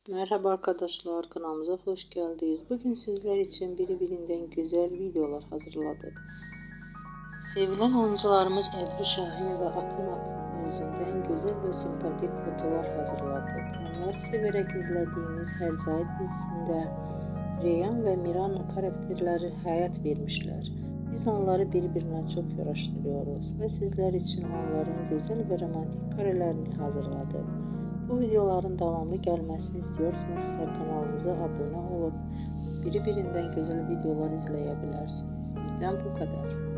Merhaba arkadaşlar, kanalımıza hoş geldiniz. Bugün sizler için birbirinden güzel videolar hazırladık. Sevilen oyuncularımız Ebru Şahin ve Akın Akın yüzünden güzel ve sempatik fotolar hazırladık. Onları severek izlediğimiz Herzai dizisinde Reyhan ve Miran karakterleri hayat vermişler. Biz onları birbirine çok yaraştırıyoruz ve sizler için onların güzel ve romantik karelerini hazırladık. Bu videoların devamlı gelmesini istiyorsanız kanalımıza abone olup birbirinden güzel videolar izleyebilirsiniz. Bizden bu kadar.